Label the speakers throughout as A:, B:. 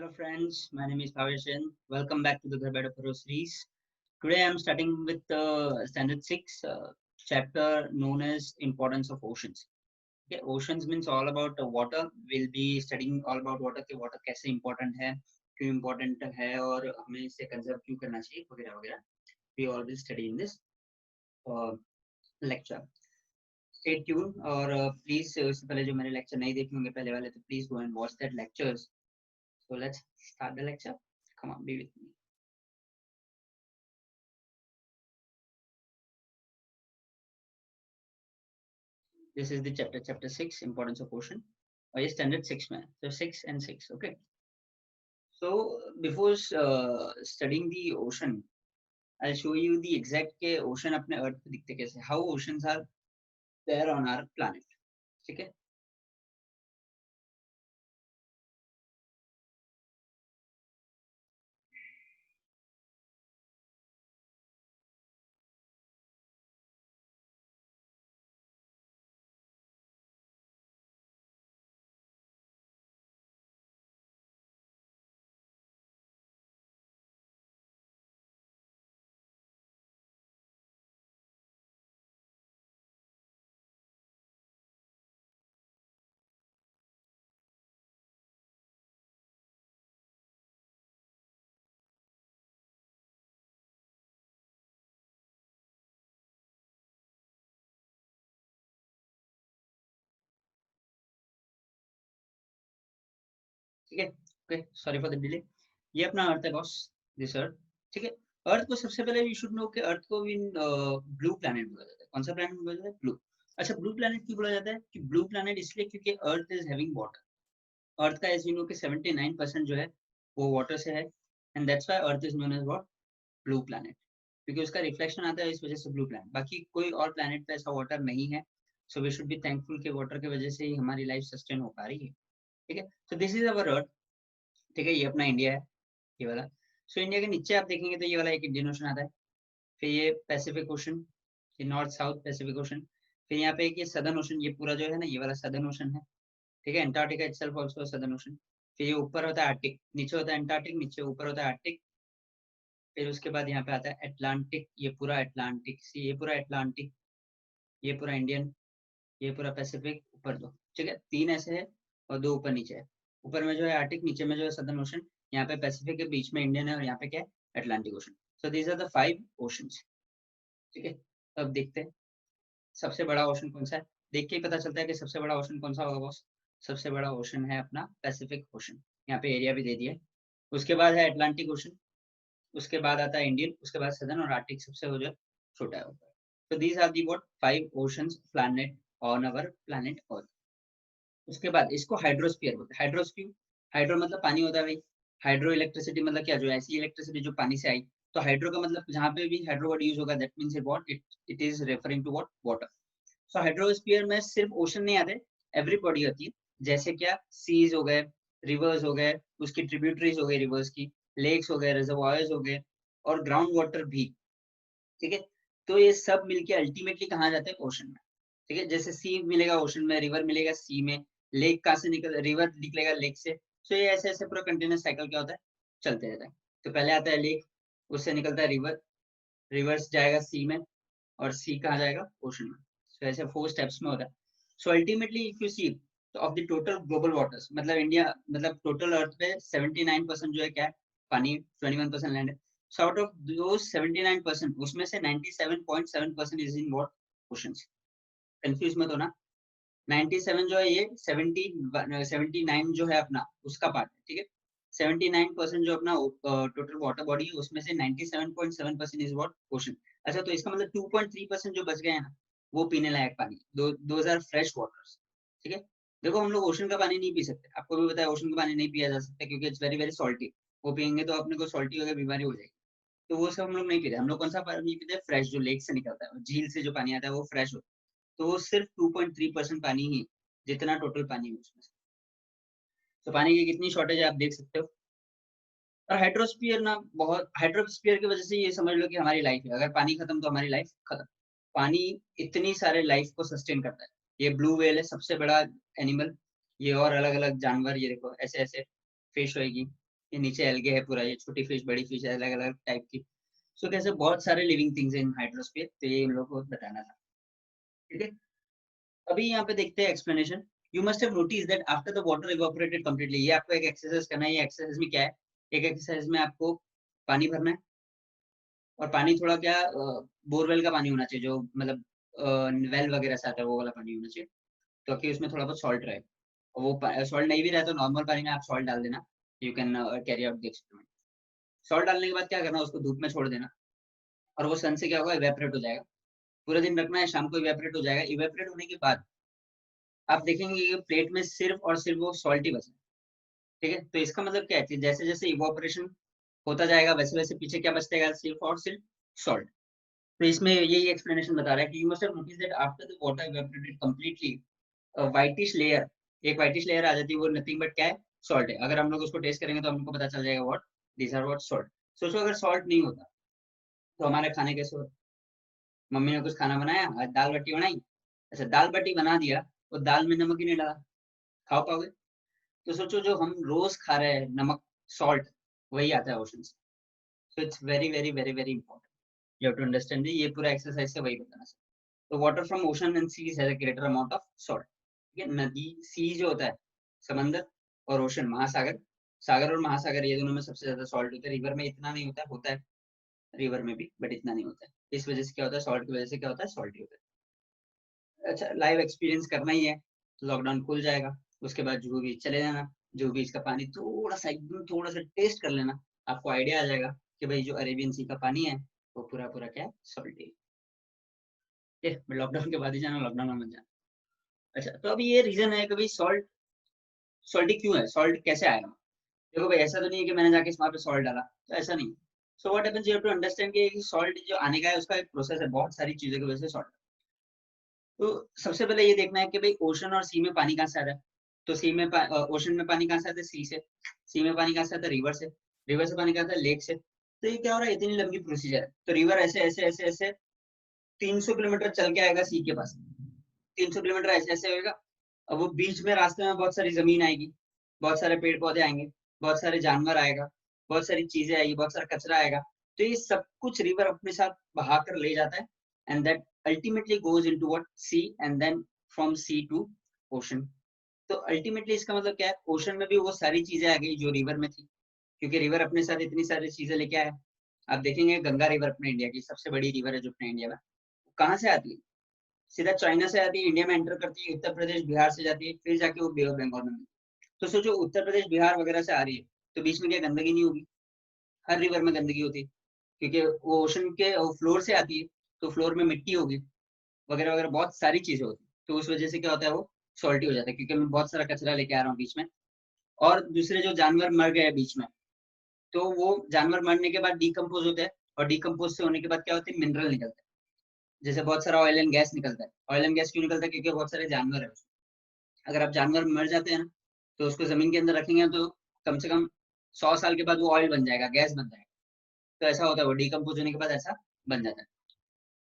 A: Hello friends, my name is Bhavesh. Welcome back to the Ghar Baithe Paro series. Today I am starting with standard 6 chapter known as importance of oceans. Okay, oceans means all about water. We'll be studying all about water कि water कैसे important है, क्यों important है और हमें इसे conserve क्यों करना चाहिए वगैरह वगैरह. We always study in this uh, lecture. Stay tuned और please उससे पहले जो मेरे lecture नहीं देखे होंगे पहले वाले तो please go and watch that lectures. So let's start the lecture. Come on, be with me. This is the chapter 6, importance of ocean. और ये standard 6 में. So 6 and 6, okay. So before studying the ocean, I'll show you the exact के ocean अपने earth पे दिखते कैसे. How oceans are there on our planet. ठीक है. ठीक है. Okay. Sorry for the delay. ये अपना अर्थ है बॉस. This earth. ठीक है. अर्थ को सबसे पहले यू शुड नो कि अर्थ को ब्लू प्लैनेट बोला जाता है. कौन सा प्लैनेट बोला जाता है? ब्लू. अच्छा, ब्लू प्लैनेट क्यों बोला जाता है? कि ब्लू प्लैनेट इसलिए क्योंकि अर्थ इज हैविंग वाटर. अर्थ का एज यू नो कि 79% जो है वो वाटर से है. And that's why earth is known as what? Blue planet. क्योंकि उसका रिफ्लेक्शन आता है इस वजह से ब्लू प्लैनेट. बाकी कोई और प्लैनेट पे ऐसा वाटर नहीं है. So we should be thankful कि वाटर की वजह से ही हमारी लाइफ सस्टेन हो पा रही है. ठीक है. सो दिस इज अवर अर्थ. ठीक है. ये अपना इंडिया है, ये वाला. सो इंडिया के नीचे आप देखेंगे तो ये वाला एक इंडियन ओशन आता है. फिर ये पैसिफिक ओशन, ये नॉर्थ साउथ पैसिफिक ओशन. फिर यहाँ पे एक ये सदर्न ओशन, ये पूरा जो है ना ये वाला सदर्न ओशन है. ठीक है. Antarctica itself also southern ocean. फिर ये ऊपर होता है आर्टिक, नीचे होता है एंटार्क्टिक, नीचे ऊपर होता है आर्टिक. फिर उसके बाद यहाँ पे आता है अटलांटिक, ये पूरा अटलांटिक सी, ये पूरा अटलांटिक, ये पूरा इंडियन, ये पूरा पैसिफिक, ऊपर दो. ठीक है. 3 ऐसे है और 2 ऊपर नीचे है. ऊपर में जो है आर्टिक, नीचे में जो है सदर्न ओशन, यहाँ पे पैसिफिक है, बीच में इंडियन है और यहाँ पे क्या है? Atlantic ocean. So these are the 5 oceans. ठीक है. तो अब देखते हैं सबसे बड़ा ओशन कौन सा है. देख के ही पता चलता है कि सबसे बड़ा ओशन कौन सा होगा बॉस. सबसे बड़ा ओशन है अपना पैसिफिक ओशन. यहाँ पे एरिया भी दे दिया है. उसके बाद है अटलांटिक ओशन. उसके बाद आता है इंडियन. उसके बाद सदर्न और आर्टिक सबसे हो जो छोटा है ऊपर. तो these are the what 5 oceans planet on our planet earth. उसके बाद इसको हाइड्रोस्फीयर बोलते हैं. हाइड्रोस्फीयर, हाइड्रो मतलब पानी होता है भाई. हाइड्रो इलेक्ट्रिसिटी मतलब क्या? जो ऐसी इलेक्ट्रिसिटी जो पानी से आई. तो हाइड्रो का मतलब जहाँ पे भी हाइड्रो वर्ड यूज होगा that means it what it is referring to what? Water. So hydrosphere में सिर्फ ओशन नहीं आते, एवरी बॉडी होती है. जैसे क्या? सीज हो गए, रिवर्स हो गए, उसकी ट्रिब्यूटरीज हो गई रिवर्स की, लेक्स हो गए, रिजर्वायर्स हो गए और ग्राउंड वाटर भी. ठीक है. तो ये सब मिलके अल्टीमेटली कहाँ जाते हैं? ओशन में. ठीक है. जैसे सी मिलेगा ओशन में, रिवर मिलेगा सी में, लेक कहाँ से निकल, रिवर निकलेगा लेक से. सो ये ऐसे ऐसे पूरा कंटिन्यूस साइकिल क्या होता है? चलते रहता है. तो पहले आता है लेक, उससे निकलता है रिवर, रिवर्स जाएगा सी में और सी कहाँ जाएगा? ओशन में. सो ऐसे 4 स्टेप्स में होता है. So ultimately if you see of the total global waters, मतलब इंडिया मतलब टोटल अर्थ पे 79% जो है क्या है? पानी. 21% लैंड है. So out of those 79%, उसमें से 97.7% is in what? Oceans. Confuse मत होना. 97 जो है ये 79 जो है अपना उसका पार्ट है. ठीक है. 79% जो अपना टोटल वाटर बॉडी है उसमें से 97.7% इज व्हाट? ओशन. अच्छा, तो इसका मतलब 2.3% जो बच गए हैं ना वो पीने लायक पानी. Those are fresh waters. ठीक है. देखो हम लोग ओशन का पानी नहीं पी सकते. आपको भी पता है ओशन का पानी नहीं पिया जा सकता क्योंकि इट्स वेरी वेरी सॉल्टी. वो पियेंगे तो अपने को सॉल्टी हो गया, बीमारी हो जाएगी. तो वो सब हम लोग नहीं पीते. हम लोग कौन सा पानी पीते हैं? फ्रेश, जो लेक से निकलता है, झील से जो पानी आता है वो फ्रेश होता है. तो वो सिर्फ 2.3% पानी ही जितना टोटल पानी है उसमें से. तो पानी की कितनी शॉर्टेज है आप देख सकते हो. और हाइड्रोस्फीयर ना, बहुत हाइड्रोस्फीयर की वजह से ये समझ लो कि हमारी लाइफ है. अगर पानी खत्म तो हमारी लाइफ खत्म. पानी इतनी सारे लाइफ को सस्टेन करता है. ये ब्लू व्हेल है सबसे बड़ा एनिमल. ये और अलग अलग जानवर, ये देखो ऐसे ऐसे फिश होएगी, ये नीचे एल्गे है पूरा, ये छोटी फिश बड़ी फिश अलग अलग टाइप की। सो कैसे बहुत सारे लिविंग थिंग्स इन हाइड्रोस्फीयर, तो ये इन लोगों को बताना था। ठीक है, अभी यहाँ पे देखते हैं explanation. You must have notice that after the water evaporated completely, ये आपको एक एक्सरसाइज करना है। ये एक्सरसाइज में क्या है, एक एक्सरसाइज में आपको पानी भरना है, और पानी थोड़ा क्या बोरवेल का पानी होना चाहिए, जो मतलब वेल वगैरह से आता है वो वाला पानी होना चाहिए, ताकि उसमें थोड़ा बहुत सॉल्ट रहे। और वो सॉल्ट नहीं भी रहे तो नॉर्मल पानी में आप सॉल्ट डाल देना, you can carry out the experiment. Salt डालने के बाद क्या करना, उसको धूप में छोड़ देना, और वो सन से क्या होगा, इवेपोरेट हो जाएगा। पूरा दिन रखना है, शाम को इवेपोरेट हो जाएगा। इवेपोरेट होने के बाद आप देखेंगे कि प्लेट में सिर्फ और सिर्फ वो सॉल्ट ही बचा है। ठीक है, तो इसका मतलब क्या है कि जैसे जैसे इवोपरेशन होता जाएगा वैसे वैसे पीछे क्या बचता जाएगा, सिर्फ और सिर्फ सॉल्ट। तो इसमें यही एक्सप्लेनेशन बता रहा है कि you must have notice that after the water evaporated completely, whitish layer, एक व्हाइटिश लेयर आ जाती है, वो नथिंग बट क्या है, सॉल्ट है। अगर हम लोग उसको टेस्ट करेंगे तो हमको पता चल जाएगा what this are what salt. सोचो अगर सॉल्ट नहीं होता तो हमारे खाने कैसे होते। मम्मी ने कुछ खाना बनाया, आज दाल बाटी बनाई, अच्छा दाल बाटी बना दिया, तो दाल में नमक ही नहीं डाला, खा पाओगे? तो सोचो जो हम रोज खा रहे हैं नमक, सॉल्ट, वही आता है ओशन से। So it's very very very very important, you have to understand. ये पूरा एक्सरसाइज से वही बताना है। तो water from ocean and seas has a greater amount of salt. ठीक है, नदी, सी जो होता है समंदर, और ओशन महासागर, सागर और महासागर, ये दोनों में सबसे ज्यादा सॉल्ट होता है। रिवर में इतना नहीं होता, होता है रिवर में भी, बट इतना नहीं होता है। इस वजह से क्या होता है, सॉल्ट की वजह से क्या होता है, सॉल्टी होता है। अच्छा, लाइव एक्सपीरियंस करना ही है, लॉकडाउन खुल जाएगा, उसके बाद जुहू बीच चले जाना। जुहू बीच का पानी थोड़ा सा एकदम थोड़ा सा टेस्ट कर लेना, आपको आइडिया आ जाएगा कि भाई जो अरेबियन सी का पानी है वो पूरा पूरा क्या है, सॉल्टी है। लॉकडाउन के बाद ही जाना, लॉकडाउन में मत जाना। अच्छा, तो अभी ये रीजन है कि भाई सॉल्ट, सॉल्टी क्यों है, सॉल्ट कैसे आएगा। देखो भाई, ऐसा तो नहीं है कि मैंने जाके वहाँ पे सॉल्ट डाला, तो ऐसा नहीं। So what happens, you have to understand कि सॉल्ट जो आने का है उसका एक प्रोसेस है, बहुत सारी चीजों की वजह से सॉल्ट। तो सबसे पहले ये देखना है कि भाई ओशन और सी में पानी कहाँ से आ रहा है। तो सी में ओशन में पानी कहाँ से आता है, सी से। सी में पानी कहाँ से आता है, रिवर से। रिवर से पानी कहाँ आता है, लेक से। तो ये क्या हो रहा है, इतनी लंबी प्रोसीजर है। तो रिवर ऐसे ऐसे ऐसे ऐसे 300 किलोमीटर चल के आएगा सी के पास, 300 किलोमीटर ऐसे ऐसे होएगा। अब वो बीच में रास्ते में बहुत सारी जमीन आएगी, बहुत सारे पेड़ पौधे आएंगे, बहुत सारे जानवर आएगा, बहुत सारी चीजें आएगी, बहुत सारा कचरा आएगा। तो ये सब कुछ रिवर अपने साथ बहा कर ले जाता है, and that ultimately goes into what, sea, and then from sea to ocean. तो अल्टीमेटली इसका मतलब क्या है, ओशन में भी वो सारी चीजें आ गई जो रिवर में थी, क्योंकि रिवर अपने साथ इतनी सारी चीजें लेके आया। आप देखेंगे गंगा रिवर अपने इंडिया की सबसे बड़ी रिवर है जो अपने इंडिया में, कहाँ से आती है, सीधा चाइना से आती है, इंडिया में एंटर करती है, उत्तर प्रदेश बिहार से जाती है, फिर जाके वो बे ऑफ बंगाल में मिलती है। तो सोचो उत्तर प्रदेश बिहार वगैरह से आ रही है, तो बीच में क्या गंदगी नहीं होगी, हर रिवर में गंदगी होती है, क्योंकि वो ओशन के फ्लोर से आती है, तो फ्लोर में मिट्टी होगी वगैरह वगैरह, बहुत सारी चीजें होती है। तो उस वजह से क्या होता है, वो सॉल्टी हो जाता है, क्योंकि मैं बहुत सारा कचरा लेके आ रहा हूँ बीच में। और दूसरे जो जानवर मर गए बीच में, तो वो जानवर मरने के बाद डिकम्पोज होते हैं, और डिकम्पोज से होने के बाद क्या होते हैं, मिनरल निकलते हैं। जैसे बहुत सारा ऑयल एंड गैस निकलता है। ऑयल एंड गैस क्यों निकलता है, क्योंकि बहुत सारे जानवर है। अगर आप जानवर मर जाते हैं ना, तो उसको जमीन के अंदर रखेंगे तो कम से कम 100 साल के बाद वो ऑयल बन जाएगा, गैस बन जाएगा। तो ऐसा होता है, वो डिकम्पोज होने के बाद ऐसा बन जाता है।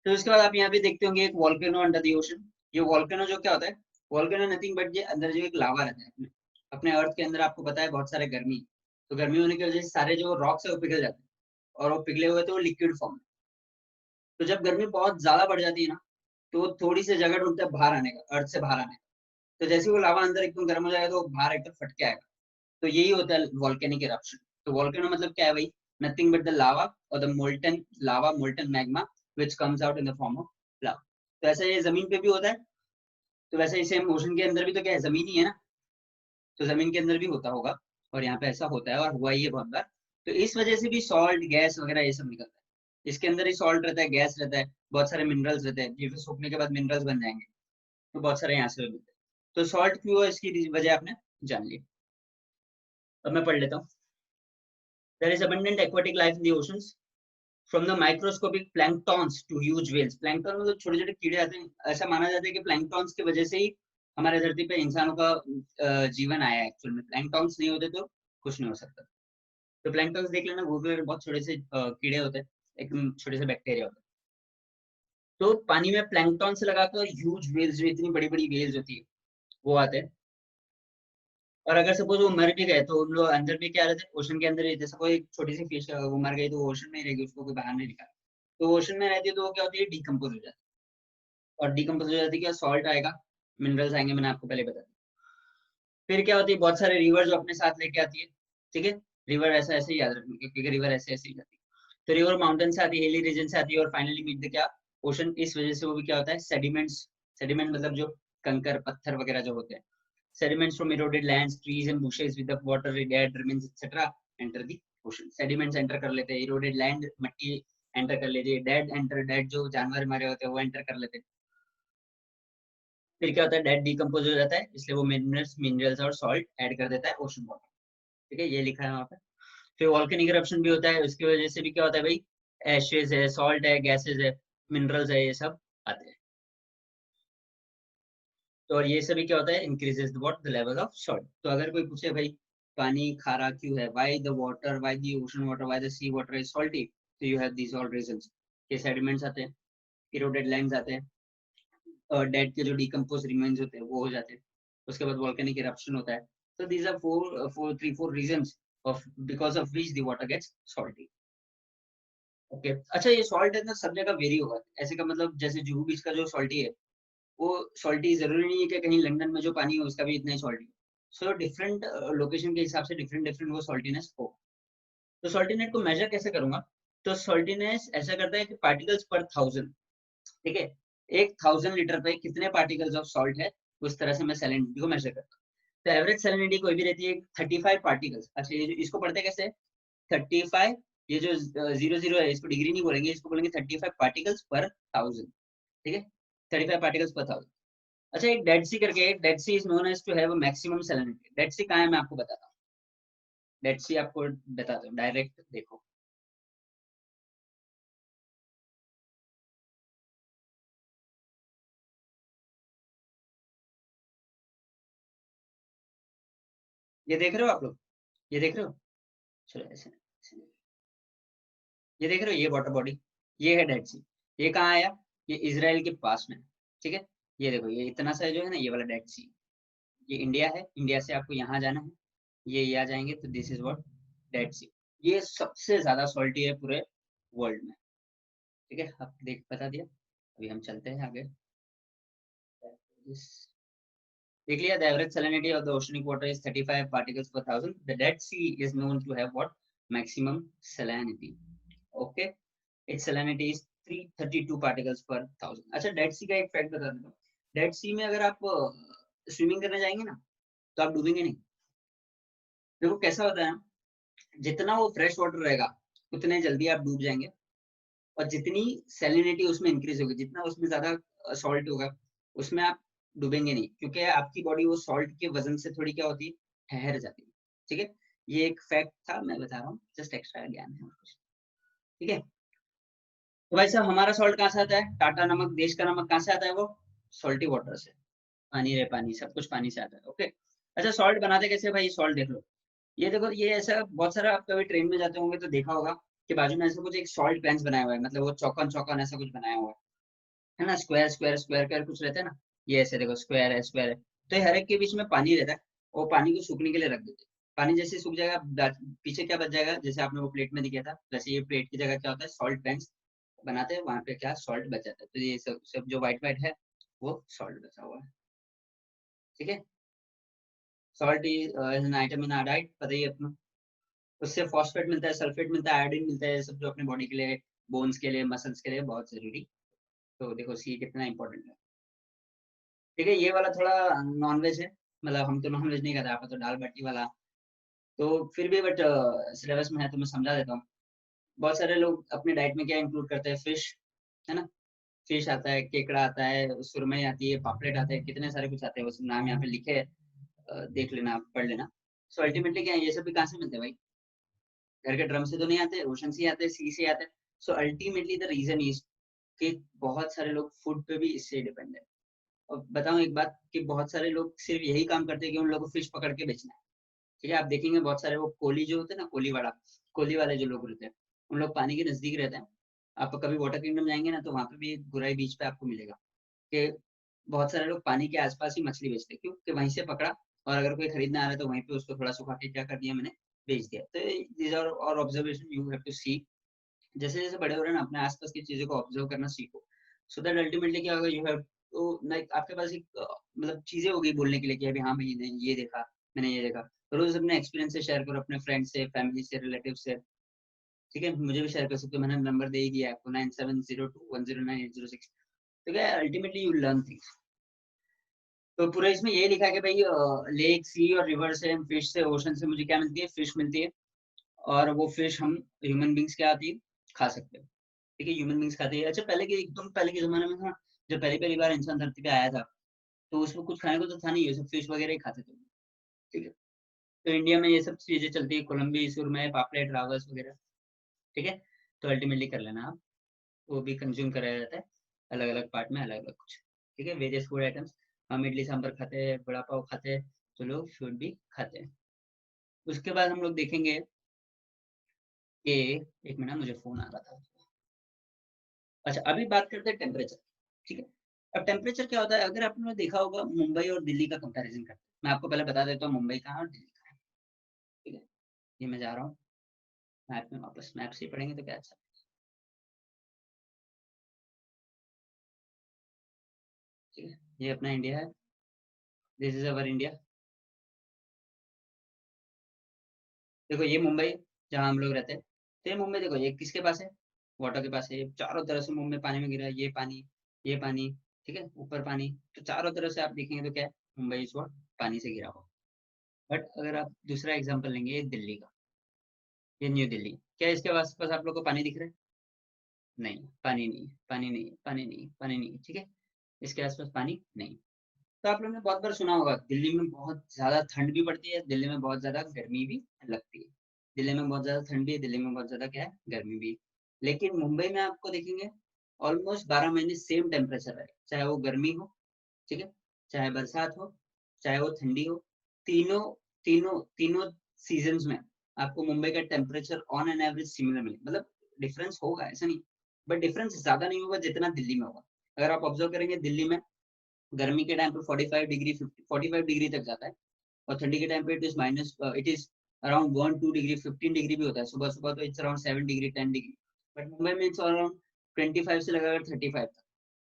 A: तो उसके बाद आप यहाँ पे देखते होंगे एक वॉल्केनो अंडर द ओशन। ये वॉल्केनो जो क्या होता है, वॉल्केनो नथिंग बट ये अंदर जो एक लावा रहता है अपने अपने अर्थ के अंदर, आपको पता है बहुत सारे गर्मी, तो गर्मी होने की वजह से सारे जो रॉक्स है वो पिघल जाते हैं, और वो पिघले हुए तो वो लिक्विड फॉर्म में। तो जब गर्मी बहुत ज्यादा बढ़ जाती है ना, तो वो थोड़ी सी जगह ढूंढता है बाहर आने का, अर्थ से बाहर आने का। तो जैसे वो लावा अंदर एकदम गर्म हो जाएगा तो बाहर एकदम फट के आएगा। तो यही होता है वॉल्केनिक इरप्शन। तो वॉल्केनो मतलब क्या है भाई, नथिंग बट द लावा और the molten lava, molten magma which comes out in the form of lava. तो ऐसा ये जमीन पे भी होता है, तो वैसे ही सेम ओशन के अंदर भी तो क्या है, जमीन ही है ना, तो जमीन के अंदर भी होता होगा, और यहाँ पे ऐसा होता है और हुआ ही है बहुत बार। तो इस वजह से भी सॉल्ट गैस वगैरह ये सब निकलता है। इसके अंदर ही सॉल्ट रहता है, गैस रहता है, बहुत सारे मिनरल्स रहते हैं, जिसे सूखने के बाद मिनरल्स बन जाएंगे। तो बहुत सारे यहाँ से भी मिलते हैं। तो सॉल्ट क्यों है इसकी वजह आपने जान ली। अब मैं पढ़ लेता हूँ। There is abundant aquatic life in the oceans from the microscopic planktons to huge whales। Plankton मतलब छोटे छोटे कीड़े आते हैं। ऐसा माना जाता है कि प्लैंकटॉन्स की वजह से ही हमारे धरती पे इंसानों का जीवन आया है। एक्चुअल में प्लैंकटॉन्स नहीं होते तो कुछ नहीं हो सकता। तो प्लैंकटॉन्स देख लेना गूगल में, बहुत छोटे से कीड़े होते हैं, एकदम छोटे से बैक्टीरिया होते हैं। तो पानी में प्लैंकटॉन से लगाकर ह्यूज वेल्स, जो इतनी बड़ी बड़ी वेल्स होती है वो आते हैं। और अगर सपोज वो मर भी गए तो उन लोग अंदर भी क्या रहते हैं, ओशन के अंदर ही, जैसे कोई छोटी सी फिश वो मर गई तो वो ओशन में ही रहेगी, उसको कोई बाहर नहीं निकाला। तो ओशन में रहती है तो वो क्या होती है, डिकम्पोज हो जाती है। और डिकम्पोज हो जाती है क्या, सॉल्ट आएगा, मिनरल्स आएंगे, मैंने आपको पहले बताया। फिर क्या होती है, बहुत सारे रिवर जो अपने साथ लेके आती है, ठीक है। रिवर ऐसा ऐसे ही याद रखना, क्योंकि रिवर ऐसे ऐसे ही जाती है। तो रिवर माउंटेन से आती है, हिली रीजन से आती है, और फाइनली मीट द क्या, ओशन। इस वजह से वो भी क्या होता है, सेडिमेंट्स। सेडिमेंट मतलब जो कंकर पत्थर वगैरह जो होते हैं, sediments from eroded lands, trees and bushes with the water, dead remains etc. enter the ocean. Sediments enter कर लेते हैं, eroded land मट्टी enter कर लेती है, dead enter, dead जो जानवर मरे होते हैं वो enter कर लेते हैं। फिर क्या होता है, डेड डिकम्पोज हो जाता है, इसलिए वो मिनरल्स और सॉल्ट ऐड कर देता है ओशन वाटर। ठीक है, ये लिखा है वहाँ पे। फिर वॉल्केनिक इरप्शन भी होता है, उसकी वजह से भी क्या होता है भाई, एशेज है, सॉल्ट है, गैसेज है, मिनरल्स है, ये सब आते हैं। तो और ये सभी क्या होता है, increases the level of salt. तो अगर कोई पूछे भाई पानी खारा क्यों है, why the water, why the ocean water, why the sea water is salty, तो you have these all reasons. के सेडिमेंट्स आते हैं, इरोडेड लैंड्स आते हैं, और डेड के जो डिकम्पोज रिमेन्स होते हैं वो हो जाते हैं। उसके बाद वोल्केनिक इरप्शन होता है। तो these are four reasons of because of which the water gets salty. Okay, अच्छा ये सॉल्ट है ना सब जगह वेरी होगा, ऐसे का मतलब जैसे जुहू बीच का जो सॉल्टी है, वो सॉल्टी जरूरी नहीं है कि कहीं लंदन में जो पानी है उसका भी इतना ही सॉल्टी। सो डिफरेंट लोकेशन के हिसाब से डिफरेंट डिफरेंट वो सॉल्टीनेस हो। तो सॉल्टीनेस को मेजर कैसे करूंगा, तो सॉल्टीनेस ऐसा करता है कि पार्टिकल्स पर थाउजेंड, ठीक है, 1000 लीटर पे कितने पार्टिकल्स ऑफ सॉल्ट है, उस तरह से मैं सैलिनिटी को मेजर करता हूँ। तो एवरेज सैलिनिटी कोई भी रहती है 35 पार्टिकल्स। अच्छा ये जो इसको पढ़ते कैसे, 35, ये जो 00 है इसको डिग्री नहीं बोलेंगे, इसको बोलेंगे 35 पार्टिकल्स पर थाउजेंड। ठीक है, 35 पार्टिकल्स पर थाउजेंड। अच्छा एक डेड सी करके, dead sea is known as to have a maximum salinity. Dead sea कहाँ है मैं आपको बताता हूँ, डेड सी आपको बताता हूँ, डायरेक्ट देखो। ये देख रहे हो आप लोग, ये देख रहे हो, चलो ऐसे, ये देख रहे हो, ये वाटर बॉडी, ये है डेड सी। ये कहाँ आया, ये इजराइल के पास में, ठीक है। ये देखो ये इतना सा जो है ना, ये वाला डेड सी, ये इंडिया है, इंडिया से आपको यहाँ जाना है, ये आ जाएंगे तो दिस इज व्हाट, डेड सी। ये सबसे ज्यादा सॉल्टी है पूरे वर्ल्ड में। ठीक है, आप देख बता दिया। अभी हम चलते हैं आगे। देख लिया, the average salinity of the oceanic water is 35 particles per thousand. The Dead Sea is known to have what, maximum salinity. Okay, its salinity is 332 particles per thousand. अच्छा डेड सी का एक फैक्ट बता देता हूँ, डेड सी में अगर आप swimming करने जाएंगे ना तो आप डूबेंगे नहीं। देखो कैसा होता है, जितना वो फ्रेश वाटर रहेगा उतने जल्दी आप डूब जाएंगे, और जितनी सैलिनिटी उसमें इंक्रीज होगी, जितना उसमें ज्यादा सॉल्ट होगा, उसमें आप डूबेंगे नहीं, क्योंकि आपकी बॉडी वो सॉल्ट के वजन से थोड़ी क्या होती है, ठहर जाती है। ठीक है, ये एक फैक्ट था, मैं बता रहा हूँ, जस्ट एक्स्ट्रा ज्ञान है और कुछ। ठीक है, तो भाई साहब हमारा सॉल्ट कहाँ से आता है, टाटा नमक, देश का नमक कहाँ से आता है, वो सॉल्टी वाटर से। पानी रे पानी, सब कुछ पानी से आता है। ओके, अच्छा सॉल्ट बनाते कैसे भाई, सॉल्ट देख लो, ये देखो, ये ऐसा बहुत सारा, आप कभी ट्रेन में जाते होंगे तो देखा होगा कि बाजू में ऐसा कुछ एक सॉल्ट बेंच बनाया हुआ है, मतलब वो चौकन चौकन ऐसा कुछ बनाया हुआ है ना, स्क्वायर स्क्वायर स्क्वायर कर कुछ रहता है ना, ये ऐसे देखो स्क्वायर है स्क्वायर है। तो ये हर एक के बीच में पानी रहता है, वो पानी को सूखने के लिए रख देते हैं। पानी जैसे सूख जाएगा, पीछे क्या बच जाएगा, जैसे आपने वो प्लेट में दिखाया था, वैसे ये प्लेट की जगह क्या होता है, सॉल्ट बेंच बनाते हैं, वहां पे क्या सॉल्ट बच जाता है, तो ये सब सब जो व्हाइट व्हाइट है वो सॉल्ट बचा हुआ है। ठीक है, salt is an item in our diet, पता ही है अपना। उससे फॉस्फेट मिलता है, सल्फेट मिलता है, आयोडीन मिलता है, सब जो अपने बॉडी के लिए, बोन्स के लिए, मसल्स के लिए बहुत जरूरी। तो देखो सी कितना इंपॉर्टेंट है। ठीक है, ये वाला थोड़ा नॉन वेज है, मतलब हम तो नॉन वेज नहीं खाते, आप तो दाल बाटी वाला। तो फिर भी बट सिलेबस में है तो मैं समझा देता हूँ। बहुत सारे लोग अपने डाइट में क्या इंक्लूड करते हैं, फिश, है ना, फिश आता है, केकड़ा आता है, सुरमई आती है, पापलेट आते हैं, कितने सारे कुछ आते हैं, वो सब नाम यहाँ पे लिखे हैं, देख लेना, पढ़ लेना। सो अल्टीमेटली क्या है, ये सब भी कहाँ से मिलते हैं भाई, घर के ड्रम से तो नहीं आते, ओशन से आते हैं, सी से आते हैं। So ultimately the reason is कि बहुत सारे लोग फूड पे भी इससे डिपेंड है। और बताऊं एक बात, कि बहुत सारे लोग सिर्फ यही काम करते हैं कि उन लोगों को फिश पकड़ के बेचना है। ठीक है, आप देखेंगे बहुत सारे वो कोली जो होते हैं ना, कोली वाला, कोली वाले जो लोग रहते हैं, उन लोग पानी के नजदीक रहते हैं। आप कभी वाटर किंगडम जाएंगे ना तो वहां पे भी गुराई बीच पे आपको मिलेगा कि बहुत सारे लोग पानी के आसपास ही मछली बेचते हैं, क्यों कि वहीं से पकड़ा और अगर कोई खरीदने आ रहा है तो वहीं पे उसको थोड़ा सुखा के क्या कर दिया मैंने, बेच दिया। तो दीज आर और ऑब्जर्वेशन यू हैव टू सी। जैसे जैसे बड़े हो रहे हैं ना, अपने आसपास की चीजों को ऑब्जर्व करना सीखो, सो दैट अल्टीमेटली क्या होगा, यू हैव तो लाइक आपके पास एक मतलब चीजें होगी बोलने के लिए कि अभी हाँ मैंने ये देखा, मैंने ये देखा। रोज अपने एक्सपीरियंस से शेयर करो, अपने फ्रेंड से, फैमिली से, रिलेटिव से, ठीक है। मुझे भी शेयर कर सकते हो, मैंने नंबर दे ही दिया आपको 9702109806। तो क्या अल्टीमेटली यू लर्न थिंग्स। तो पूरा इसमें ये लिखा है कि भाई लेक, सी और रिवर से, फिश से, ओशन से मुझे क्या मिलती है, फिश मिलती है। और वो फिश हम ह्यूमन बींग्स क्या आती है, खा सकते हैं, ठीक है। ह्यूमन बींग्स खाते हैं। अच्छा पहले के एकदम पहले के जमाने में था, जब पहली पहली बार इंसान धरती पे आया था, तो उसमें कुछ खाने को तो था नहीं, ये सब फिश वगैरह ही खाते थे, ठीक है। तो इंडिया में ये सब चीजें चलती है, कोलंबी, सुरमई, पापलेट, रावस वगैरह, ठीक है। तो अल्टीमेटली कर लेना आप, वो भी कंज्यूम कराया जाता है अलग अलग पार्ट में, अलग अलग कुछ, ठीक है। वेरियस फूड आइटम्स, हम इडली सांभर खाते हैं, बड़ा पाव खाते हैं, तो लोग फूड भी खाते हैं। उसके बाद हम लोग देखेंगे कि, एक मिनट मुझे फोन आ रहा था। अच्छा अभी बात करते हैं टेम्परेचर, ठीक है। अब टेम्परेचर क्या होता है, अगर आपने देखा होगा मुंबई और दिल्ली का कंपैरिजन करते हैं। मैं आपको पहले बता देता हूँ मुंबई कहाँ और दिल्ली कहाँ है, ठीक है। ये मैं जा रहा हूँ मैप में वापस, मैप से ही पढ़ेंगे तो क्या अच्छा, ठीक है। ये अपना इंडिया है, दिस इज अवर इंडिया। देखो ये मुंबई जहाँ हम लोग रहते हैं, तो ये मुंबई देखो, ये किसके पास है, वाटर के पास है। ये चारों तरफ से मुंबई पानी में गिरा है, ये पानी, ये पानी, ठीक है, ऊपर पानी। तो चारों तरफ से आप देखेंगे तो क्या है, मुंबई इस वक्त पानी से घिरा हुआ। बट अगर आप दूसरा एग्जाम्पल लेंगे, ये दिल्ली का, ये न्यू दिल्ली, क्या इसके आस पास आप लोग को पानी दिख रहा है, नहीं, पानी नहीं, पानी नहीं, पानी नहीं, पानी नहीं, ठीक है। इसके आसपास पानी नहीं। तो आप लोगों ने बहुत बार सुना होगा, दिल्ली में बहुत ज्यादा ठंड भी पड़ती है, दिल्ली में बहुत ज्यादा गर्मी भी लगती है। दिल्ली में बहुत ज्यादा ठंड भी है, दिल्ली में बहुत ज्यादा क्या है, गर्मी भी है। लेकिन मुंबई में आपको देखेंगे ऑलमोस्ट 12 महीने सेम टेम्परेचर है, चाहे वो गर्मी हो, ठीक है, चाहे बरसात हो, चाहे वो ठंडी हो। तीनों तीनों तीनों सीजन्स में आपको मुंबई का temperature on an average similar मिले, मतलब डिफरेंस होगा ऐसा नहीं, बट डिफरेंस ज्यादा नहीं होगा जितना दिल्ली में होगा। अगर आप ऑब्जर्व करेंगे, दिल्ली में गर्मी के टाइम पे 45 डिग्री 45 डिग्री तक जाता है, और ठंडी के टाइम पे it is around 1-2 degree, 15 degree भी होता है। सुबह सुबह तो it's around 7 degree 10 degree. But Mumbai में इट्स अराउंड 25 से लगाकर 35 तक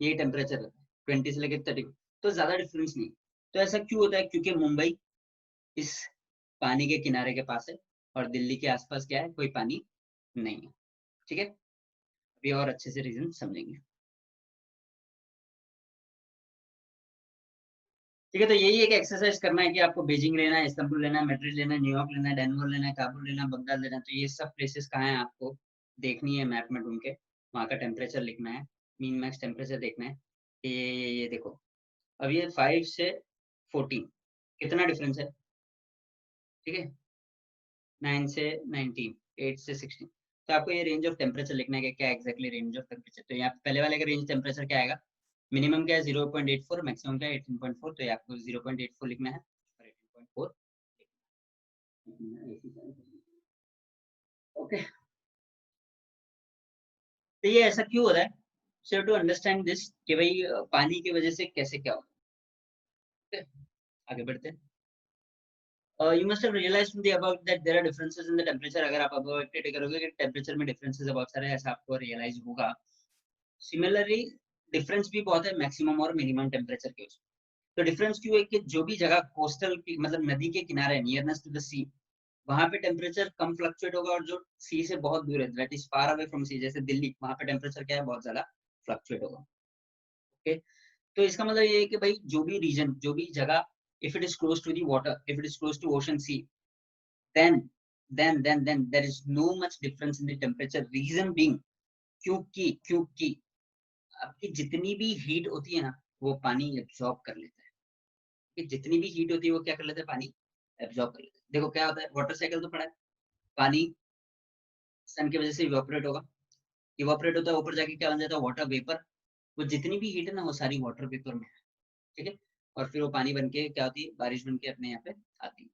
A: ये टेम्परेचर रहता है, 20 से लेकर 30, तो ज्यादा डिफरेंस नहीं। तो ऐसा क्यों होता है, क्योंकि मुंबई इस पानी के किनारे के पास है, और दिल्ली के आसपास क्या है, कोई पानी नहीं है, ठीक है। अभी और अच्छे से रीजन समझेंगे, ठीक है। तो यही एक एक्सरसाइज करना है कि आपको बीजिंग लेना है, इस्तांबुल लेना है, मैड्रिड लेना है, न्यूयॉर्क लेना है, डेनवर लेना है, काबुल लेना है, बगदाद लेना है। तो ये सब प्लेसेस कहाँ है आपको देखनी है, मैप में ढूंढ के वहाँ का टेम्परेचर लिखना है, मीन मैक्स टेम्परेचर देखना है कि ये देखो, अब ये 5 से 14 कितना डिफरेंस है, ठीक है। 9 से 19, 8 से 16। तो आपको ये रेंज ऑफ टेम्परेचर लिखना है कि क्या एक्जैक्टली रेंज ऑफ टेम्परेचर। तो यहाँ पहले वाले का रेंज टेम्परेचर क्या आएगा, मिनिमम क्या है 0.84, मैक्सिमम क्या है 18.4। तो ये आपको 0.84 लिखना है और 18.4। ओके, तो ये ऐसा क्यों हो रहा है, सो टू अंडरस्टैंड दिस कि भाई पानी की वजह से कैसे क्या होता है। आगे बढ़ते हैं। You must have realized from the above that there are differences in the temperature। अगर आप above एक्टिविटी करोगे कि टेम्परेचर में डिफरेंसेस बहुत सारे, ऐसा आपको रियलाइज होगा। सिमिलरली डिफरेंस भी बहुत है मैक्सिमम और मिनिमम टेम्परेचर के उसमें। तो डिफरेंस क्यों है कि जो भी जगह कोस्टल मतलब नदी के किनारे, नियरनेस टू द सी, वहां पे टेम्परेचर कम फ्लक्चुएट होगा, और जो सी से बहुत दूर है, that is far away from sea, जैसे दिल्ली, वहां पे टेम्परेचर क्या है, बहुत ज्यादा फ्लक्चुएट होगा। ओके, तो इसका मतलब ये है कि भाई जो भी रीजन, जो भी जगह, if it is close to the water, if it is close to ocean, sea, then then there is no much difference in the temperature। reason being, क्योंकि आपकी जितनी भी हीट होती है ना, वो पानी एब्जॉर्ब कर लेता है। कि जितनी भी हीट होती है वो क्या कर लेता है, पानी एब्जॉर्ब कर लेता है। देखो क्या होता है, वाटर साइकिल तो पड़ा है, पानी सन की वजह से इवापोरेट होगा, इवापोरेट होता है, ऊपर जाके क्या बन जाता है, वाटर वेपर। वो जितनी भी हीट है ना, वो सारी वाटर वेपर में है, ठीक है। और फिर वो पानी बन के क्या होती है, बारिश बन के अपने यहाँ पे आती है।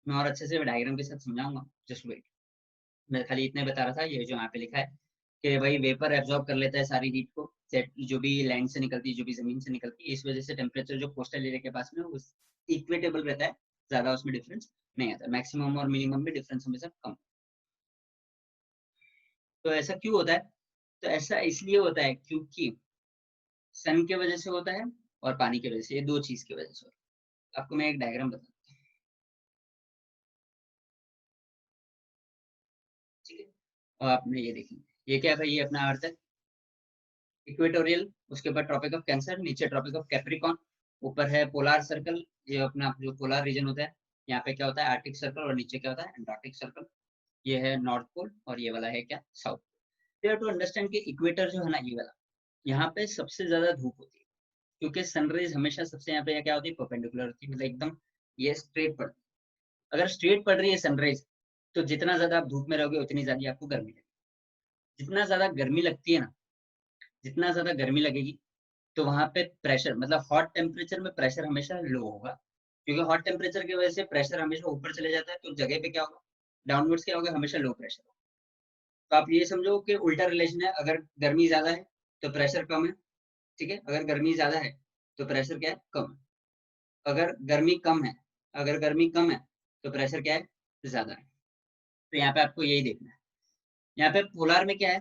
A: मैं और अच्छे से डायग्राम के साथ समझाऊंगा, जस्ट वेट। मैं खाली इतने बता रहा था, ये जो यहाँ पे लिखा है कि भाई वेपर एब्जॉर्ब कर लेता है सारी हीट को, जो भी लैंड से निकलती है, जो भी जमीन से निकलती है। इस वजह से टेम्परेचर जो कोस्टल एरिया के पास में वो इक्वेटेबल रहता है, ज्यादा उसमें डिफरेंस नहीं आता, मैक्सिमम और मिनिमम में डिफरेंस हमेशा कम। तो ऐसा क्यों होता है? तो ऐसा इसलिए होता है क्योंकि सन के वजह से होता है और पानी की वजह से, ये दो चीज की वजह से होता है। आपको मैं एक डायग्राम बताता हूँ, ठीक है? और आपने ये देखेंगे, ये क्या है भाई, ये अपना अर्थ है इक्वेटोरियल, उसके ऊपर ट्रॉपिक ऑफ कैंसर, नीचे ट्रॉपिक ऑफ कैप्रिकॉन, ऊपर है पोलार सर्कल, ये अपना जो पोलार रीजन होता है, यहाँ पे क्या होता है आर्टिक सर्कल, और नीचे क्या होता है एंटार्क्टिक सर्कल। ये है नॉर्थ पोल और ये वाला है क्या साउथ पोल। टू अंडरस्टैंड कि इक्वेटर जो है ना ये वाला, यहाँ पे सबसे ज्यादा धूप होती है, क्योंकि सनराइज हमेशा सबसे यहाँ पे क्या होती है परपेंडिकुलर होती है, मतलब एकदम ये स्ट्रेट पड़ती है। अगर स्ट्रेट पड़ रही है सनराइज, तो जितना ज्यादा आप धूप में रहोगे उतनी ज्यादा आपको गर्मी लगेगी। जितना ज्यादा गर्मी लगती है ना, जितना ज्यादा गर्मी लगेगी, तो वहां पे प्रेशर, मतलब हॉट टेम्परेचर में प्रेशर हमेशा लो होगा, क्योंकि हॉट टेम्परेचर की वजह से प्रेशर हमेशा ऊपर चले जाता है, तो जगह पे क्या होगा डाउनवर्ड्स, क्या होगा हमेशा लो प्रेशर होगा। तो आप ये समझो कि उल्टा रिलेशन है, अगर गर्मी ज्यादा है तो प्रेशर कम है, ठीक है? अगर गर्मी ज्यादा है तो प्रेशर क्या है कम है। अगर गर्मी कम है, अगर गर्मी कम है तो प्रेशर क्या है ज्यादा है। तो यहाँ पे आपको यही देखना है। यहाँ पे पोलार में क्या है,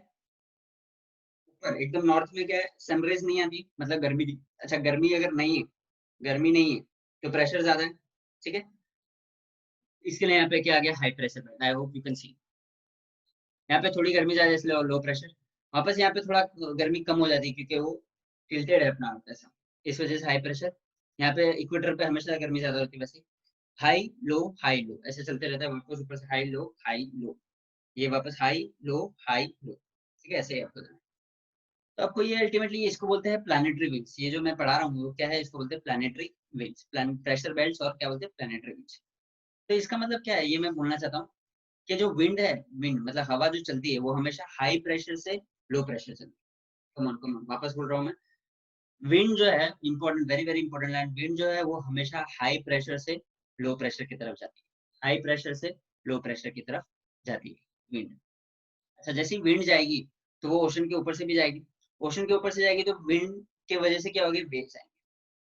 A: ऊपर एकदम नॉर्थ में क्या है सनराइज नहीं आती, मतलब गर्मी नहीं। अच्छा गर्मी अगर नहीं है, गर्मी नहीं है तो प्रेशर ज्यादा है, ठीक है? इसके लिए यहाँ पे क्या आ गया high pressure. I hope you can see, यहाँ पे थोड़ी गर्मी ज्यादा है इसलिए लो प्रेशर। वापस यहाँ पे थोड़ा गर्मी कम हो जाती है क्योंकि वो टिल्टेड है अपना ऐसा, इस वजह से हाई प्रेशर। यहाँ पे इक्वेटर पे हमेशा गर्मी ज्यादा होती है वैसे, हाई लो ऐसे चलते रहता है, वापस ऊपर से हाई लो, ये वापस हाई लो, ठीक है? ऐसे ही आपको करना है। तो आपको ये अल्टीमेटली इसको बोलते हैं प्लानिटरी विंड्स, ये जो मैं पढ़ा रहा हूँ वो क्या है, इसको बोलते हैं प्लानिटरी विंड्स, प्रेशर बेल्ट्स, और क्या बोलते हैं प्लानिटरी विंड्स। तो इसका मतलब क्या है, ये मैं बोलना चाहता हूँ कि जो विंड है, विंड मतलब हवा जो चलती है, वो हमेशा हाई प्रेशर से लो प्रेशर चलती है। कम ऑन वापस बोल रहा हूँ मैं, विंड जो है important, very very important line, wind जो है वो हमेशा हाई प्रेशर से लो प्रेशर की तरफ जाती है, हाई प्रेशर से लो प्रेशर की तरफ जाती है विंड। अच्छा जैसे ही विंड जाएगी तो वो ओशन के ऊपर से भी जाएगी, ओशन के ऊपर से जाएगी तो विंड के वजह से क्या होगी वेव्स आएंगे।